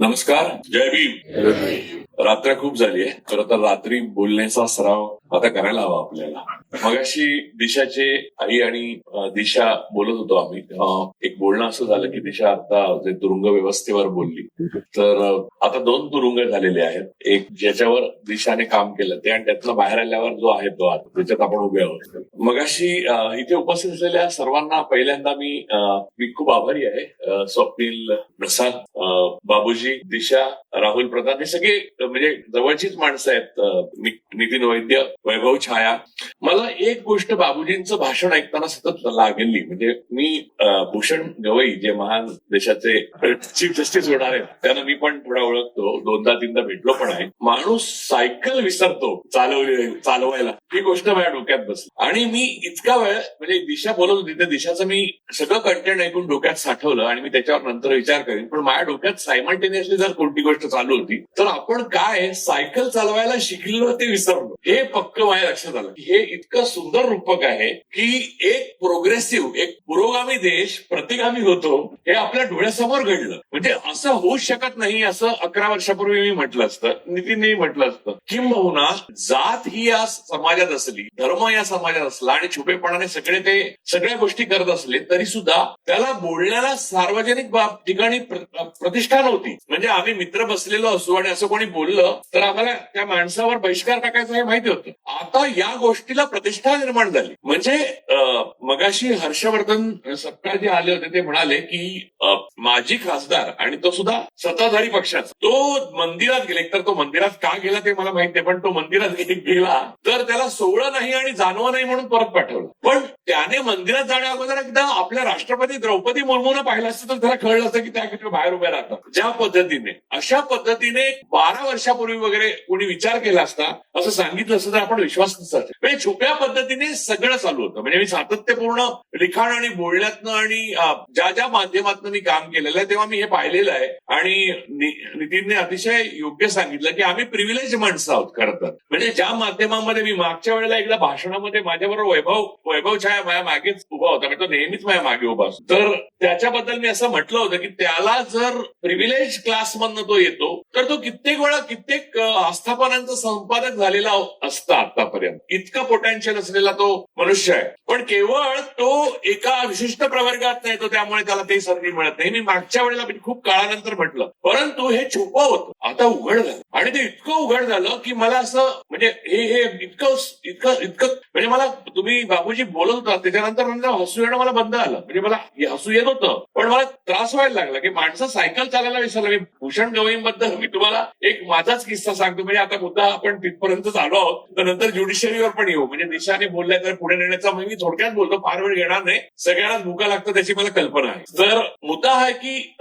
नमस्कार. जय भीम. रात्र खूप झाली आहे. खरं तर रात्री बोलण्याचा सराव आता करायला हवा आपल्याला. मगाशी दिशाचे आई आणि दिशा बोलत होतो आम्ही. एक बोलणं असं झालं की दिशा आता जे तुरुंग व्यवस्थेवर बोलली. तर आता 2 तुरुंग झालेले आहेत. एक ज्याच्यावर दिशाने काम केलं ते आणि त्यातनं बाहेर आल्यावर जो आहे तो आता त्याच्यात आपण उभे आहोत. मगाशी इथे उपस्थित असलेल्या सर्वांना पहिल्यांदा मी खूप आभारी आहे. स्वप्नील प्रसाद, बाबूजी, दिशा, राहुल प्रधान हे सगळे म्हणजे जवळचीच माणसं आहेत. नितीन वैद्य, वैभव छाया. मला एक गोष्ट बाबूजींचं भाषण ऐकताना सतत लागली. म्हणजे मी भूषण गवई जे महान देशाचे चीफ जस्टिस होणार आहेत त्यांना मी पण थोडा ओळखतो, 2दा-3दा भेटलो पण आहे. माणूस सायकल विसरतो चालवायला, ही गोष्ट माझ्या डोक्यात बसली. आणि मी इतका वेळ म्हणजे दिशा बोलत होती त्या दिशाचं मी सगळं कंटेंट ऐकून डोक्यात साठवलं आणि मी त्याच्यावर नंतर विचार करेन. पण माझ्या डोक्यात सायमल्टेनियसली जर कोणती गोष्ट चालू होती तर आपण काय सायकल चालवायला शिकलो ते विसरलो, हे पक्क माझ्या लक्षात आलं. हे इतकं सुंदर रूपक आहे की एक प्रोग्रेसिव्ह, एक पुरोगामी देश प्रतिगामी होतो हे आपल्या डोळ्यासमोर घडलं. म्हणजे असं होऊच शकत नाही असं 11 वर्षापूर्वी मी म्हटलं असतं, नितीननेही म्हटलं असतं. किंबहुना जात ही या समाजात असली, धर्म या समाजात असला आणि छुपेपणाने सगळ्या गोष्टी करत असले तरी सुद्धा त्याला बोलण्याला सार्वजनिक ठिकाणी प्रतिष्ठा नव्हती. म्हणजे आम्ही मित्र बसलेलो असू आणि असं कोणी बोललं तर आम्हाला त्या माणसावर बहिष्कार टाकायचं हे माहिती होतं. आता या गोष्टीला प्रतिष्ठा निर्माण झाली. म्हणजे मगाशी हर्षवर्धन सत्ताजी आले होते ते म्हणाले की माजी खासदार आणि तो सुद्धा सत्ताधारी पक्षाचा तो मंदिरात गेले. तर तो मंदिरात का गेला ते मला माहित नाही, पण तो मंदिरात गेला तर त्याला सोहळं नाही आणि जानवं नाही म्हणून परत पाठवलं. पण त्याने मंदिरात जाण्या अगोदर एकदा आपल्या राष्ट्रपती द्रौपदी मुर्मूनं पाहिलं असतं तर त्याला कळलं असतं की त्या किती बाहेर उभ्या राहतात. ज्या पद्धतीने अशा पद्धतीने 12 वर्षापूर्वी वगैरे कोणी विचार केला असता असं सांगितलं असतं तर आपण विश्वास नसता. म्हणजे छुप्या पद्धतीने सगळं चालू होतं. म्हणजे मी सातत्यपूर्ण लिखाण आणि बोलण्यातनं आणि ज्या माध्यमातून मी काम केलेलं आहे तेव्हा मी हे पाहिलेलं आहे. आणि नितीनने अतिशय योग्य सांगितलं की आम्ही प्रिव्हिलेज माणसं आहोत खरं तर. म्हणजे ज्या माध्यमामध्ये मी मागच्या वेळेला एकदा भाषणामध्ये माझ्याबरोबर वैभव छाया माझ्या मागेच उभा होता. म्हणजे तो नेहमीच माझ्या मागे उभा असतो. तर त्याच्याबद्दल मी असं म्हटलं होतं की त्याला जर प्रिव्हिलेज क्लासमधनं तो येतो तर तो कित्येक वेळा कित्येक आस्थापनांचा संपादक झालेला असता आतापर्यंत. इतका पोटेन्शियल असलेला तो मनुष्य आहे. पण केवळ तो एका विशिष्ट प्रवर्गात नाही तो, त्यामुळे त्याला ते संधी मिळत नाही. मी मागच्या वेळेला खूप काळानंतर म्हटलं, परंतु हे छुपं होतं आता उघड झालं. आणि ते इतकं उघड झालं की मला असं म्हणजे हे इतकं म्हणजे मला तुम्ही बाबूजी बोलत होता त्याच्यानंतर हसू येणं मला बंद आलं. म्हणजे मला हसू येत होतं पण मला त्रास व्हायला लागला की माणसं सायकल चालायला विसरलं. मी भूषण गवईंबद्दल मी तुम्हाला एक माझाच किस्सा सांगतो. म्हणजे आता मुद्दा आपण तिथपर्यंत आलो आहोत तर नंतर ज्युडिशरीवर पण येऊ. म्हणजे दिशाने बोललाय तर पुढे नेण्याचा मी थोडक्यात बोलतो, फार वेळ घेणार नाही. सगळ्यांनाच भूका लागतं त्याची मला कल्पना आहे. तर मुद्दा आहे की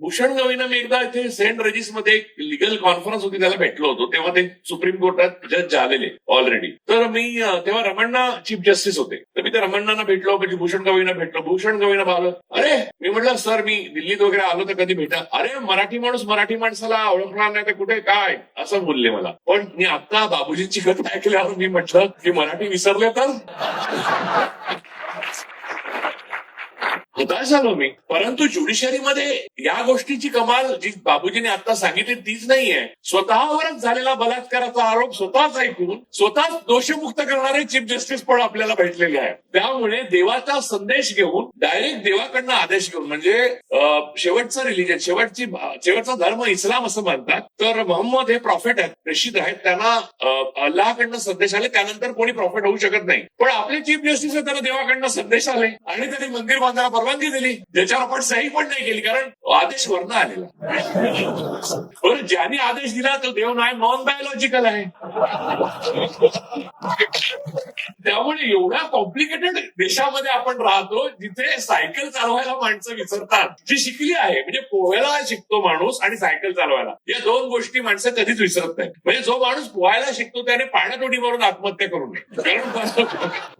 भूषण गवईंना मी एकदा इथे सेंट रेजिस मध्ये एक लिगल कॉन्फरन्स होती त्याला भेटलो होतो. तेव्हा ते सुप्रीम कोर्टात जज झालेले ऑलरेडी. तर मी तेव्हा रमण्णा चीफ जस्टिस होते. तर मी त्या रमण्णांना भेटलो, म्हणजे भूषण गवईंना भेटलो. भूषण गवईंना पाहिलं, अरे मी म्हटलं सर मी दिल्लीत वगैरे आलो तर कधी भेटा. अरे मराठी माणूस मराठी माणसाला ओळखणार नाही तर कुठे काय असं बोलले मला. पण मी आता बाबूजींची कथा ऐकल्यावर मी म्हटलं की मराठी विसरले तर हताश झालो मी. परंतु ज्युडिशरीमध्ये या गोष्टीची कमाल जी बाबूजीने आता सांगितली तीच नाहीये. स्वतःवरच झालेला बलात्काराचा आरोप स्वतःच ऐकून स्वतःच दोषमुक्त करणारे चीफ जस्टिस पण आपल्याला भेटलेले आहेत. त्यामुळे देवाचा संदेश घेऊन डायरेक्ट देवाकडनं आदेश घेऊन, म्हणजे शेवटचं रिलिजन शेवटचा धर्म इस्लाम असं मानतात. तर मोहम्मद हे प्रॉफिट आहेत, प्रेषित आहेत, त्यांना अल्लाहकडनं संदेश आले. त्यानंतर कोणी प्रॉफिट होऊ शकत नाही. पण आपले चीफ जस्टिस त्यांना देवाकडनं संदेश आले आणि त्यांनी मंदिर बांधायला परवानगी दिली, ज्याच्यावर आपण सही पण नाही केली कारण आदेश वरनं आलेला. बरं, ज्यांनी आदेश दिला तो देव नाही, नॉन बायोलॉजिकल आहे. त्यामुळे एवढ्या कॉम्प्लिकेटेड देशामध्ये आपण राहतो जिथे सायकल चालवायला माणसं विसरतात, जी शिकली आहे. म्हणजे पोहायला शिकतो माणूस आणि सायकल चालवायला, या 2 गोष्टी माणसं कधीच विसरत नाही. म्हणजे जो माणूस पोहायला शिकतो त्याने पाण्यात उडी मारून आत्महत्या करू नये, कारण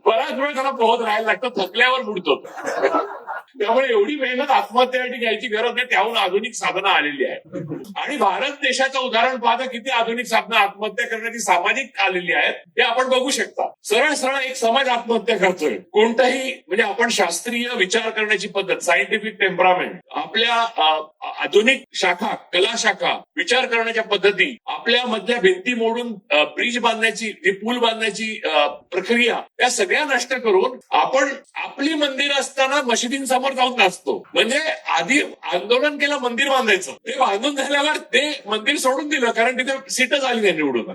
बराच वेळ त्याला पोहत राहायला लागतं, थकल्यावर बुडतो. त्यामुळे एवढी मेहनत आत्महत्येसाठी घ्यायची गरज नाही, त्याहून आधुनिक साधनं आलेली आहेत. आणि भारत देशाचं उदाहरण पाहता किती आधुनिक साधनं आत्महत्या करण्याची सामाजिक आलेली आहेत हे आपण बघू शकता. सरळ सरळ एक समाज आत्महत्या करतोय. कोणताही म्हणजे आपण शास्त्रीय विचार करण्याची पद्धत, सायंटिफिक टेम्परामेंट, आपल्या आधुनिक शाखा, कला शाखा, विचार करण्याच्या पद्धती, आपल्या मधल्या भिंती मोडून ब्रिज बांधण्याची, पूल बांधण्याची प्रक्रिया, या सगळ्या नष्ट करून आपण आपली मंदिर असताना मशिदींसमोर जाऊन नाचतो. म्हणजे आधी आंदोलन केलं मंदिर बांधायचं, ते बांधून झाल्यावर ते मंदिर सोडून दिलं कारण तिथे सीटच आली नाही निवडून.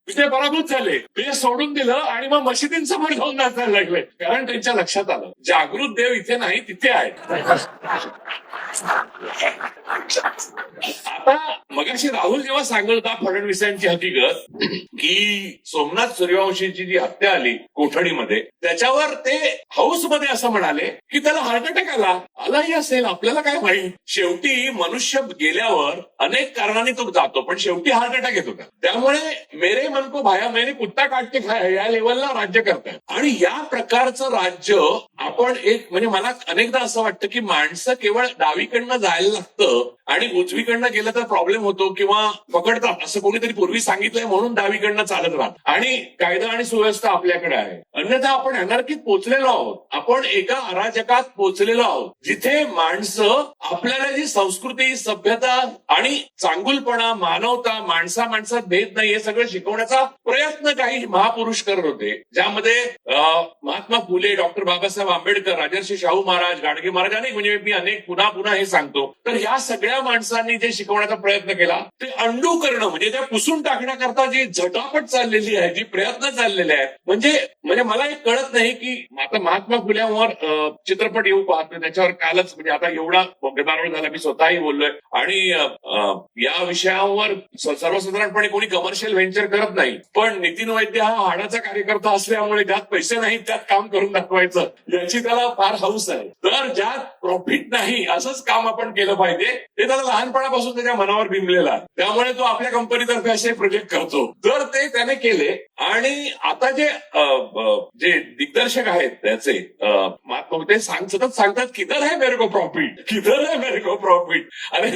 ते पराभूत झाले, ते सोडून दिलं आणि मग मशिदींसमोर जाऊन नाचायला लागले कारण त्यांच्या लक्षात आलं जागृत देव इथे नाही तिथे आहे. आता मगाशी राहुल जेव्हा सांगत होता फडणवीसांची हकीकत की सोमनाथ सूर्यवंशीची जी हत्या आली कोठडीमध्ये, त्याच्यावर ते हाऊसमध्ये असं म्हणाले की त्याला हार्ट अटॅक आलाही असेल, आपल्याला काय माहिती. शेवटी मनुष्य गेल्यावर अनेक कारणांनी तो जातो पण शेवटी हार्ट अटॅक येतो. त्यामुळे मेरे मन को भाया मैंने कुत्ता काट के खाया या लेवलला राज्य करताय. आणि या प्रकारचं राज्य आपण एक म्हणजे मला अनेकदा असं वाटतं की माणसं केवळ डावीकडनं जायला लागतं आणि उजवीकडनं गेलं तर प्रॉब्लेम होतो किंवा पकडतात असं कोणीतरी पूर्वी सांगितलंय म्हणून डावीकडनं चालत राहत आणि कायदा आणि सुव्यवस्था आपल्याकडे आहे. अन्यथा आपण अनार्कीत पोचलेलो आहोत, आपण एका अराजकात पोचलेलो आहोत जिथे माणसं आपल्याला जी संस्कृती, सभ्यता आणि चांगुलपणा, मानवता, माणसा माणसात भेद नाही हे सगळं शिकवण्याचा प्रयत्न काही महापुरुष करत होते, ज्यामध्ये महात्मा फुले, डॉक्टर बाबासाहेब आंबेडकर, राजर्षी शाहू महाराज, गाडगे महाराज, अनेक म्हणजे मी अनेक पुन्हा पुन्हा हे सांगतो. तर ह्या सगळ्या माणसांनी जे शिकवण्याचा प्रयत्न केला ते अंडू करणं म्हणजे त्या पुसून टाकण्याकरता जी झटापट चाललेली आहे, जी प्रयत्न चाललेले आहेत, म्हणजे मला एक कळत नाही की आता महात्मा फुल्यांवर चित्रपट येऊ पाहतो, त्याच्यावर कालच म्हणजे आता एवढा गदारोळ झाला, मी स्वतःही बोललोय आणि या विषयावर सर्वसाधारणपणे कोणी कमर्शियल व्हेंचर करत नाही, पण नितीन वैद्य हा हाडाचा कार्यकर्ता असल्यामुळे ज्यात पैसे नाहीत त्यात काम करून दाखवायचं याची त्याला फार हौस आहे. तर ज्यात प्रॉफिट नाही असंच काम आपण केलं पाहिजे, ते त्याला लहानपणापासून त्याच्या मनावर बिंबलेलं आहे. त्यामुळे तो आपल्या कंपनीतर्फे असे प्रोजेक्ट करतो. तर ते त्याने केले आणि आता जे दिग्दर्शक आहेत त्याचे महात्मा ते सतत सांगतात किधर है मेरे को प्रॉफिट, किधर है मेरे को प्रॉफिट. आणि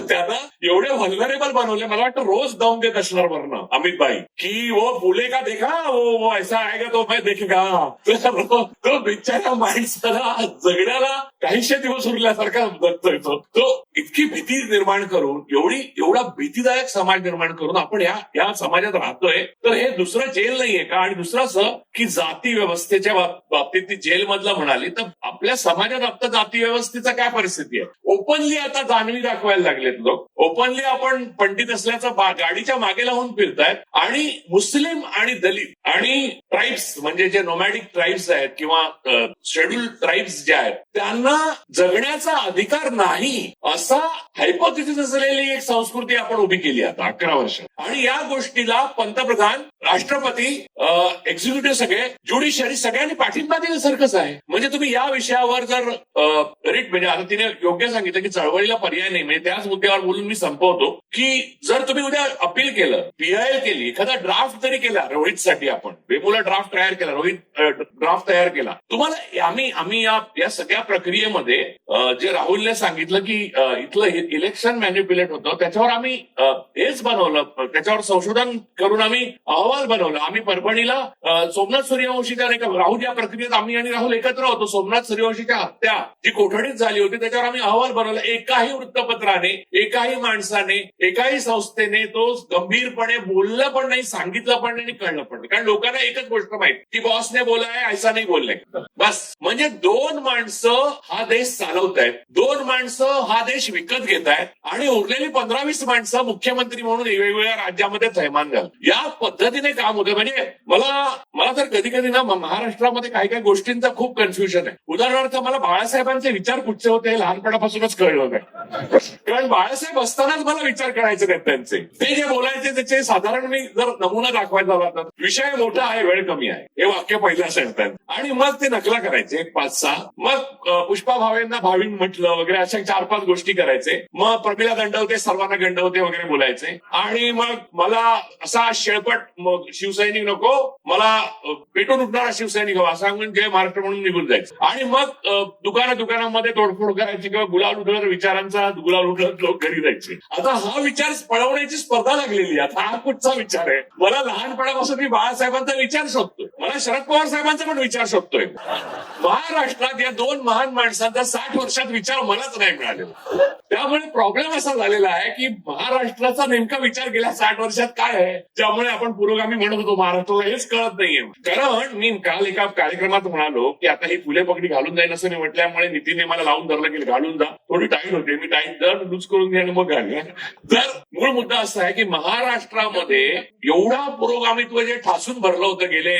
त्यांना एवढे व्हल्नरेबल बनवले, मला वाटतं रोज दम देत असणार वरनं अमित भाई की वो फुले का देखा वो ऐसा आएगा तो मैं देखेगा. तो बिचारा माणसाला जगण्याला काहीशे दिवस उरल्यासारखा जगतोय तो इतकी भीती निर्माण करून, एवढा भीतीदायक समाज निर्माण करून आपण या समाजात राहतोय. तर हे दुसरं जेल नाहीये का? आणि दुसरं असं की जाती व्यवस्थेच्या बाबतीत ती जेलमधलं म्हणाली, तर आपल्या समाजात आता जाती व्यवस्थेचा काय परिस्थिती आहे? ओपनली आता जाणवी दाखवायला लागलेत लोक, ओपनली आपण पंडित असल्याचं गाडीच्या मागे लावून फिरतायत आणि मुस्लिम आणि दलित आणि ट्राईब्स म्हणजे जे नोमॅडिक ट्राईब्स आहेत किंवा शेड्यूल ट्राईब्स जे आहेत त्यांना जगण्याचा अधिकार नाही असा हायपोथेसिस असलेली एक संस्कृती आपण उभी केली आता 11 वर्ष. आणि या गोष्टीला पंतप्रधान, राष्ट्रपती, एक्झिक्युटिव्ह सगळे, ज्युडिशरी सगळ्यांनी पाठिंबा दिल्यासारखंच आहे. म्हणजे तुम्ही या विषयावर जर रिट म्हणजे आता तिने योग्य सांगितलं की चळवळीला पर्याय नाही, म्हणजे त्याच मुद्द्यावर बोलून मी संपवतो की जर तुम्ही उद्या अपील केलं, PIL केली, एखादा ड्राफ्ट जरी केला रोहितसाठी, आपण वेमूला ड्राफ्ट तयार केला, रोहित ड्राफ्ट तयार केला, तुम्हाला आम्ही या सगळ्या प्रक्रियेमध्ये जे राहुलने सांगितलं की इथलं इलेक्शन मॅन्युप्युलेट होतं, त्याच्यावर आम्ही हेच बनवलं, त्याच्यावर संशोधन करून आम्ही अहवाल बनवला. आम्ही परभणीला सोमनाथ सूर्यवंशीच्या राहुल या प्रक्रियेत आम्ही आणि राहुल एकत्र होतो. सोमनाथ सूर्यवंशीच्या हत्या जी कोठडीत झाली होती त्याच्यावर आम्ही अहवाल बनवला. एकाही वृत्तपत्राने, एकाही माणसाने, एकाही संस्थेने तो गंभीरपणे बोललं पण नाही, सांगितलं पण नाही आणि कळलं पण नाही. कारण लोकांना एकच गोष्ट माहिती की बॉसने बोलाय ऐसा नाही बोललाय बस. म्हणजे 2 माणसं हा देश चालवतायत, 2 माणसं हा देश विकत घेत आहेत आणि उरलेली 15-20 माणसं मुख्यमंत्री म्हणून वेगवेगळ्या राज्यामध्ये थैमान घाल. या पद्धतीने काम होतं. म्हणजे मला तर कधी कधी ना महाराष्ट्रामध्ये काही काही गोष्टींचा खूप कन्फ्युजन आहे. उदाहरणार्थ मला बाळासाहेबांचे विचार कुठचे होते हे लहानपणापासूनच कळलं नाही, कारण बाळासाहेब असतानाच मला विचार विचार करायचे नाहीत त्यांचे. ते जे बोलायचे त्याचे साधारण मी जर नमुना दाखवायचा झाला तर विषय मोठा आहे, वेळ कमी आहे, हे वाक्य पहिल्या सांगतात. आणि मग ते नकला करायचे 5-6. मग पुष्पा भावेंना भाविन म्हटलं वगैरे अशा 4-5 गोष्टी करायचे. मग प्रमिला दंडवते सर्वांना गंडवते वगैरे बोलायचे. आणि मग मला असा शेळपट मग शिवसैनिक नको, मला पेटून उठणारा शिवसैनिक हवा असं सांगून जय महाराष्ट्र म्हणून निघून जायचं. आणि मग दुकानामध्ये तोडफोड करायची किंवा गुलाल उधळत विचारांचा गुलाल उधळत लोक घरी जायचे. आता हा विचार पळवण्याची स्पर्धा लागलेली. आता हा कुठचा विचार आहे? मला लहानपणापासून मी बाळासाहेबांचा विचार शोधतोय, मला शरद पवार साहेबांचा पण विचार शोधतोय. महाराष्ट्रात या 2 महान माणसांचा 60 वर्षात विचार मलाच नाही मिळालेला. त्यामुळे प्रॉब्लेम असा झालेला आहे की महाराष्ट्राचा नेमका विचार गेल्या 60 वर्षात काय आहे, ज्यामुळे आपण पुरोगामी म्हणत होतो महाराष्ट्राला हेच कळत नाहीये. कारण मी काल एका कार्यक्रमात म्हणालो की आता ही फुले पगडी घालून जाईल असं नाही म्हटल्यामुळे नितीनने मला लावून धरलं की घालून जा. थोडी टाईट होते, मी टाईट जर लूज करून घ्या आणि मग घालूया. तर मूळ मुद्दा असा आहे की महाराष्ट्रामध्ये एवढा पुरोगामित्व जे ठासून भरलं होतं गेले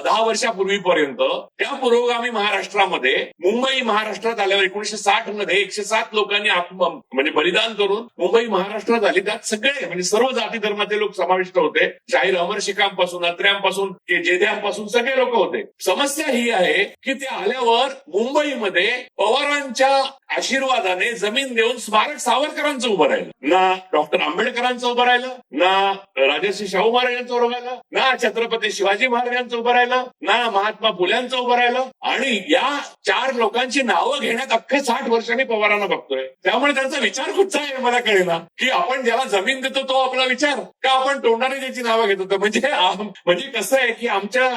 10 वर्षापूर्वीपर्यंत, त्या पुरोगामी महाराष्ट्रामध्ये मुंबई महाराष्ट्रात आल्यावर 1960 मध्ये 107 लोकांनी म्हणजे बलिदान करून मुंबई महाराष्ट्रात आली. त्यात सगळे म्हणजे सर्व जाती धर्माचे लोक समाविष्ट होते. शाहीर अमर शिखांपासून, अत्र्यांपासून, जेद्यांपासून सगळे लोक होते. समस्या ही आहे की ते आल्यावर मुंबईमध्ये पवारांच्या आशीर्वादाने जमीन देऊन स्मारक सावरकरांचं उभं राहिलं, ना डॉक्टर आंबेडकरांचं उभं राहिलं, ना राजर्षी शाहू महाराजांचं उभं राहिलं, ना छत्रपती शिवाजी महाराजांचं उभं राहिलं, ना महात्मा फुल्यांचं उभं राहिलं. आणि या 4 लोकांची नावं घेण्यात अख्खे 60 वर्षांनी पवारांना बघतोय. त्यामुळे त्यांचा विचार कुठचा आहे मला कळेना की आपण ज्याला जमीन देतो तो आपला विचार का आपण तोंडाने त्याची नावं घेत होतो. म्हणजे कसं आहे की आमच्या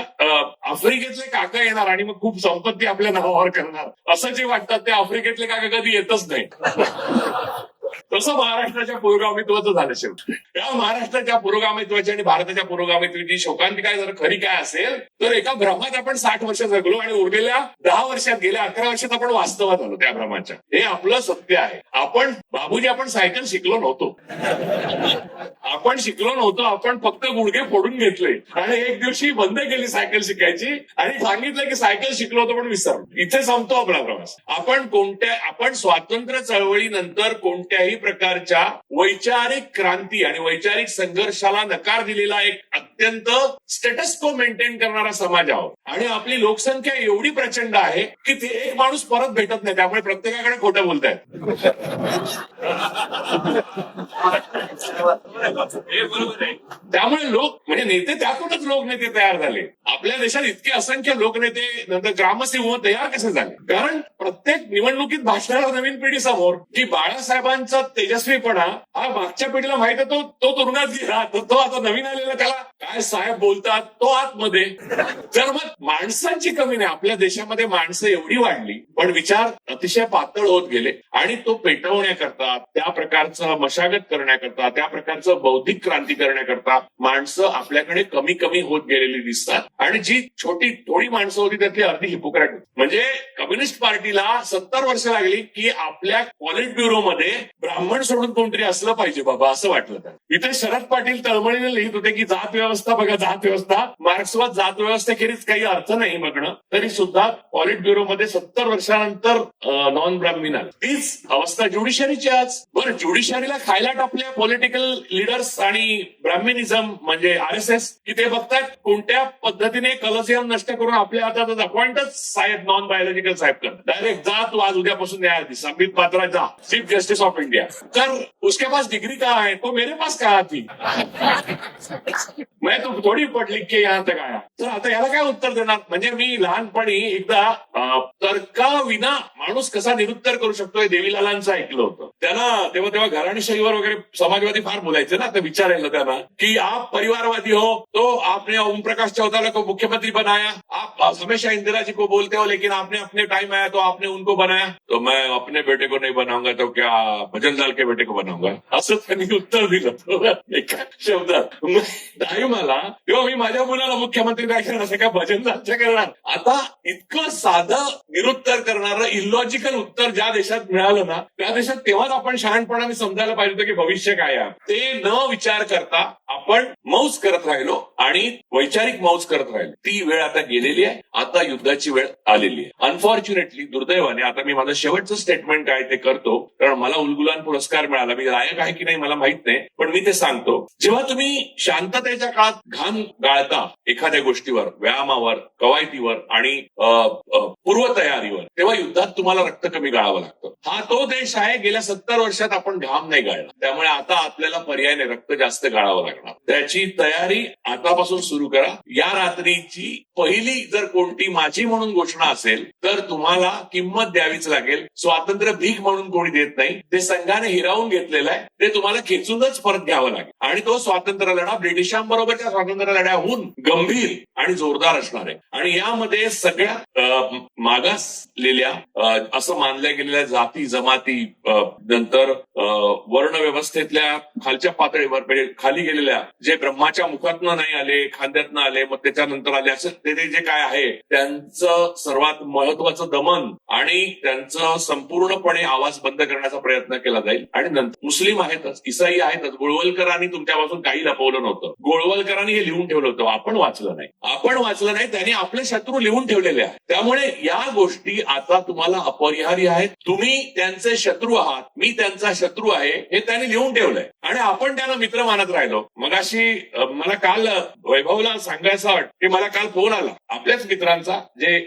आफ्रिकेतले काका येणार आणि मग खूप संपत्ती आपल्या नावावर करणार असं जे वाटतात ते आफ्रिकेतले काका कधी येतच नाही. तसं महाराष्ट्राच्या पुरोगामित्वाचं झालं शेवटी. या महाराष्ट्राच्या पुरोगामित्वाची आणि भारताच्या पुरोगामित्वाची शोकांतिका जर खरी काय असेल तर एका भ्रमात आपण 60 वर्ष जगलो आणि उरलेल्या 10 वर्षात, गेल्या 11 वर्षात आपण वास्तवात आलो त्या भ्रमाच्या. हे आपलं सत्य आहे. आपण सायकल शिकलो नव्हतो. आपण फक्त गुडघे फोडून घेतले आणि एक दिवशी बंद केली सायकल शिकायची आणि सांगितलं की सायकल शिकलो होतो पण विसरलो. इथे संपतो आपला प्रवास. आपण स्वातंत्र्य चळवळीनंतर कोणत्याही प्रकारच्या वैचारिक क्रांती आणि वैचारिक संघर्षाला नकार दिलेला एक अत्यंत स्टेटस को मेंटेन करणारा समाज आहोत. आणि आपली लोकसंख्या एवढी प्रचंड आहे की ते एक माणूस परत भेटत नाही. त्यामुळे प्रत्येकाकडे खोटं बोलतायत. त्यामुळे लोक म्हणजे नेते, त्यातूनच लोकनेते तयार झाले. आपल्या देशात इतके असंख्य लोकनेते नंतर ग्रामसिंह तयार कसे झाले? कारण प्रत्येक निवडणुकीत भाषणाला नवीन पिढी समोर की बाळासाहेबांचा तेजस्वीपणा हा मागच्या पिढीला माहित आहे, तो तुरुंगात गेला, तो आता नवीन आलेला त्याला काय साहेब बोलतात तो आतमध्ये. तर मग माणसांची कमी नाही. आपल्या देशामध्ये माणसं एवढी वाढली पण विचार अतिशय पातळ होत गेले आणि तो पेटवण्याकरता, त्या प्रकारचं मशागत करण्याकरता, त्या प्रकारचं बौद्धिक क्रांती करण्याकरता माणसं आपल्याकडे कमी कमी होत गेलेली दिसतात. आणि जी थोडी माणसं होती त्यातली अर्धी हिपोक्रॅट. म्हणजे कम्युनिस्ट पार्टीला 70 वर्ष लागली की आपल्या पॉलिट ब्युरोमध्ये ब्राह्मण सोडून कोणतरी असलं पाहिजे बाबा असं वाटलं. इथे शरद पाटील तळमळीने लिहित होते की जात व्यवस्था बघा, जात व्यवस्था, मार्क्सवाद जात व्यवस्थेखेरीज काही अर्थ नाही बघणं. तरी सुद्धा पॉलिट ब्युरोमध्ये 70 वर्षानंतर नॉन ब्राह्मीण आले. तीच अवस्था ज्युडिशरीची आज. बरं, ज्युडिशरीला खायला टाकल्या पॉलिटिकल लिडर्स आणि ब्राह्मिनिझम म्हणजे RSS की ते बघतात कोणत्या पद्धतीने कलसियम नष्ट करून आपल्या हातात अपॉइंटच साहेब नॉन बायोलॉजिकल साहेब करतात. डायरेक्ट जा तू आज उद्यापासून न्यायाधीश संबित पात्रा जा चीफ जस्टिस ऑफ इंडिया. तर उसके पास डिग्री कहाँ है? तो मेरे पास कहाँ थी? मैं तो थोडी पढ़ लिख के यहाँ तक आया. तर आता याला काय उत्तर देणार? म्हणजे मी लहानपणी एकदा तर्काविना माणूस कसा निरुत्तर करू शकतो हे देवीलालांचं ऐकलं होतं. त्यांना तेव्हा घराणेशाहीवर वगैरे समाजवादी फार बोलायचे ना. तर विचारायला त्यांना की आप परिवारवादी हो तो आपने ओम प्रकाश चौटाला को मुख्यमंत्री बनाया, आप हमेशा इंदिरा जी को बोलते हो लेकिन आपने अपने टाइम आया तो आपने उनको बनाया. तो मैं अपने बेटे को नहीं बनाऊंगा तो क्या भजनलाल के बेटे को बनाऊंगा असं त्यांनी उत्तर दिलं एका शब्दात. मला तेव्हा मी माझ्या मुलाला मुख्यमंत्री काय करणार, काय भजन नाट्य करणार. आता इतकं साधं निरुत्तर करणारं इलॉजिकल उत्तर ज्या देशात मिळालं ना, त्या देशात तेव्हाच आपण शहाणपणाने समजायला पाहिजे होतं की भविष्य काय आहे. ते न विचार करता आपण मौज करत राहिलो आणि वैचारिक मौज करत राहिलो. ती वेळ आता गेलेली आहे. आता युद्धाची वेळ आलेली आहे. अनफॉर्च्युनेटली, दुर्दैवाने, आता मी माझं शेवटचं स्टेटमेंट काय ते करतो, कारण मला उलगुलान पुरस्कार मिळाला. मी लायक आहे की नाही मला माहित नाही, पण मी ते सांगतो. जेव्हा तुम्ही शांततेच्या काळात घाम गाळता एखाद्या गोष्टीवर, व्यायामावर, कवायतीवर आणि पूर्वतयारीवर, तेव्हा युद्धात तुम्हाला रक्त कमी गाळावं लागतं. हा तो देश आहे गेल्या 70 वर्षात आपण घाम नाही गाळला. त्यामुळे आता आपल्याला पर्याय नाही, रक्त जास्त गाळावं लागणार. त्याची तयारी आतापासून सुरू करा. या रात्रीची पहिली जर कोणती माझी म्हणून घोषणा असेल तर तुम्हाला किंमत द्यावीच लागेल. स्वातंत्र्य भीक म्हणून कोणी देत नाही, ते संघाने हिरावून घेतलेलं आहे. ते तुम्हाला खेचूनच परत घ्यावं लागेल. आणि तो स्वातंत्र्य लढा ब्रिटिशांबरोबरच्या स्वातंत्र्य लढ्याहून गंभीर आणि जोरदार असणार आहे. आणि यामध्ये सगळ्या मागासलेल्या असं मानल्या गेलेल्या जाती जमाती, नंतर वर्ण व्यवस्थेतल्या खालच्या पातळीवर, म्हणजे खाली गेलेल्या, जे ब्रह्माच्या मुखातनं नाही आले, खांद्यातनं आले, मग त्याच्यानंतर आले, असं ते जे काय आहे त्यांचं सर्वात महत्वाचं दमन आणि त्यांचं संपूर्णपणे आवाज बंद करण्याचा प्रयत्न केला जाईल. आणि नंतर मुस्लिम आहेतच, इसाई आहेतच. गोळवलकरांनी तुमच्यापासून काही लपवलं नव्हतं. गोळवलकरांनी हे लिहून ठेवलं होतं, आपण वाचलं नाही. त्यांनी आपले शत्रू लिहून ठेवलेले आहेत. त्यामुळे या गोष्टी आता तुम्हाला अपरिहार्य आहेत. तुम्ही त्यांचे शत्रू आहात, मी त्यांचा शत्रू आहे, हे त्यांनी लिहून ठेवलंय आणि आपण त्यांना मित्र मानत राहिलो. मगाशी मला काल वैभवला सांगायचं वाटतं की मला काल फोन आला आपल्याच मित्रांचा, जे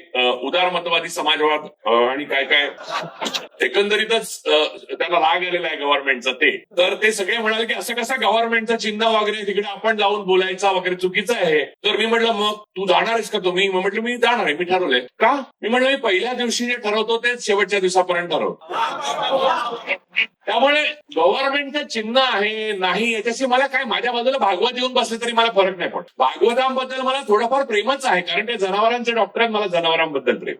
उदारमतवादी समाजवाद आणि काय काय एकंदरीतच त्याला राग आलेला आहे गव्हर्नमेंटचा. तर ते सगळे म्हणाले की असं कसं गव्हर्नमेंटचं चिन्ह वगैरे तिकडे आपण जाऊन बोलायचा वगैरे चुकीचं आहे. तर मी म्हटलं मग तू जाणार आहेस का? तुम्ही म्हटलं मी जाणार आहे, मी ठरवलंय. का? मी म्हटलं मी पहिल्या दिवशी जे ठरवतो तेच शेवटच्या दिवसापर्यंत ठरवतो. त्यामुळे गव्हर्नमेंटचं चिन्ह आहे नाही याच्याशी मला काय, माझ्या बाजूला भागवत येऊन बसले तरी मला फरक नाही पडत. भागवतांबद्दल मला थोडंफार प्रेमच आहे, कारण ते जनावरांचे डॉक्टर आहेत, मला जनावरांबद्दल प्रेम.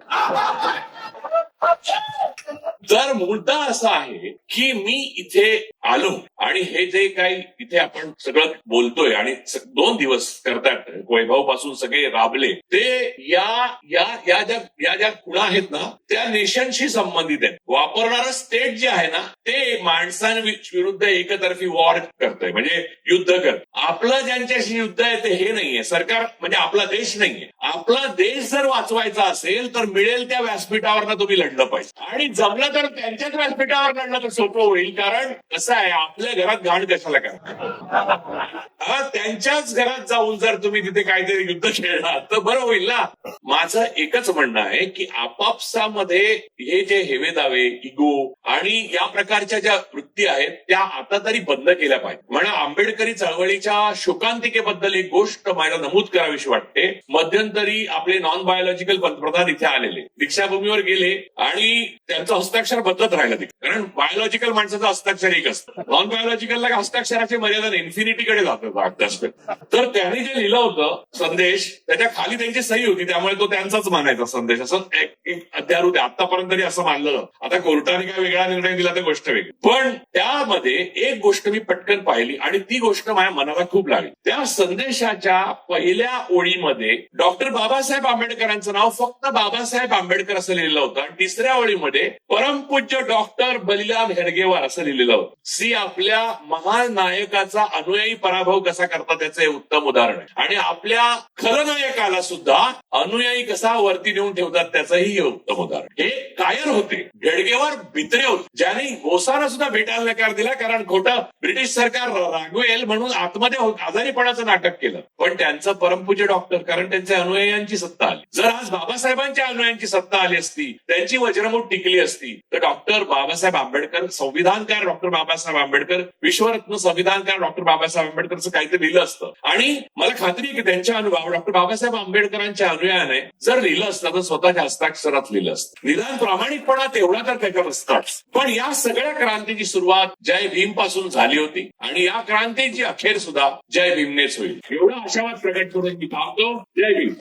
तर मुद्दा असा आहे की मी इथे आलो आणि हे जे काही इथे आपण सगळं बोलतोय आणि 2 दिवस करतात वैभव पासून सगळे राबले, ते या ज्या खुणा आहेत ना त्या नेशनशी संबंधित आहेत. वापरणारं स्टेट जे आहे ना ते माणसांविरुद्ध एकतर्फी वॉर करतंय, म्हणजे युद्ध करत. आपलं ज्यांच्याशी युद्ध आहे ते हे नाहीये सरकार, म्हणजे आपला देश नाहीये. आपला देश जर वाचवायचा असेल तर मिळेल त्या व्यासपीठावर तुम्ही लढलं पाहिजे. आणि जमलं तर त्यांच्याच व्यासपीठावर लढलं तर सोपं होईल. कारण कसं आहे, आपल्या घरात घाण कशाला करा, त्यांच्याच घरात जाऊन जर तुम्ही तिथे काहीतरी युद्ध खेळला तर बरं होईल ना. माझं एकच म्हणणं आहे की आपापसामध्ये हे जे हेवेदावे, इगो आणि या प्रकारच्या ज्या वृत्ती आहेत त्या आता तरी बंद केल्या पाहिजे. म्हणा आंबेडकरी चळवळीच्या शोकांतिकेबद्दल एक गोष्ट मला नमूद करावीशी वाटते. मध्यंतरी आपले नॉन बायोलॉजिकल पंतप्रधान इथे आलेले, दीक्षाभूमीवर गेले आणि त्यांचं हस्ताक्षर बदलत राहिलं तिथे. कारण बायोलॉजिकल माणसाचं हस्ताक्षर एक असतं, नॉन बायोलॉजिकलला हस्ताक्षराची मर्यादा इन्फिनिटीकडे जातं हस्ताक्षर. तर त्यांनी जे लिहिलं होतं संदेश, त्याच्या खाली त्यांची सही होती, त्यामुळे तो त्यांचाच मानायचा संदेश, असं एक अध्याय होते. आतापर्यंत तरी असं मानलं. आता कोर्टाने काय वेगळा निर्णय दिला तर गोष्ट वेगळी. पण त्यामध्ये एक गोष्ट मी पटकन पाहिली आणि ती गोष्ट माझ्या मनाला खूप लागली. त्या संदेशाच्या पहिल्या ओळीमध्ये डॉक्टर बाबासाहेब आंबेडकरांचं नाव फक्त बाबासाहेब आंबेडकर असं लिहिलं होतं आणि तिसऱ्या ओळीमध्ये परमपूज्य डॉक्टर बलिलाल हेडगेवार असं लिहिलेलं होतं. आपल्या महान नायकाचा अनुयायी पराभव कसा करतात त्याचं हे उत्तम उदाहरण आहे. आणि आपल्या खलनायकाला सुद्धा अनुयायी कसा वरती नेऊन ठेवतात त्याचंही हे उत्तम उदाहरण. हे कायर होते, हेडगेवार भित्रे होते, ज्यांनी बोसांना सुद्धा भेटायला नकार दिला, कारण खोटं ब्रिटिश सरकार रागवेल म्हणून आतमध्ये आजारीपणाचं नाटक केलं. पण त्यांचं परमपूज्य डॉक्टर, कारण त्यांच्या अनुयायांची सत्ता आली. जर आज बाबासाहेबांच्या अनुयायांची सत्ता आली असती, त्यांची वज्रमूठ टिकली असती, तर डॉक्टर बाबासाहेब आंबेडकर, संविधानकार डॉक्टर बाबासाहेब आंबेडकर, विश्वरत्न संविधानकार डॉक्टर बाबासाहेब आंबेडकरचं काहीतरी लिहिलं असतं. आणि मला खात्री आहे की त्यांच्या डॉक्टर बाबासाहेब आंबेडकरांच्या अनुयायाने जर लिहिलं असतं तर स्वतःच्या हस्ताक्षरात लिहिलं असतं. निदान प्रामाणिकपणा तेवढा तर त्याच्यात असताच. पण या सगळ्या क्रांतीची सुरुवात जय भीम पासून झाली होती आणि या क्रांतीची अखेर सुद्धा जय भीमनेच होईल, एवढा आशावाद प्रकट करून मी थांबतो. जय भीम.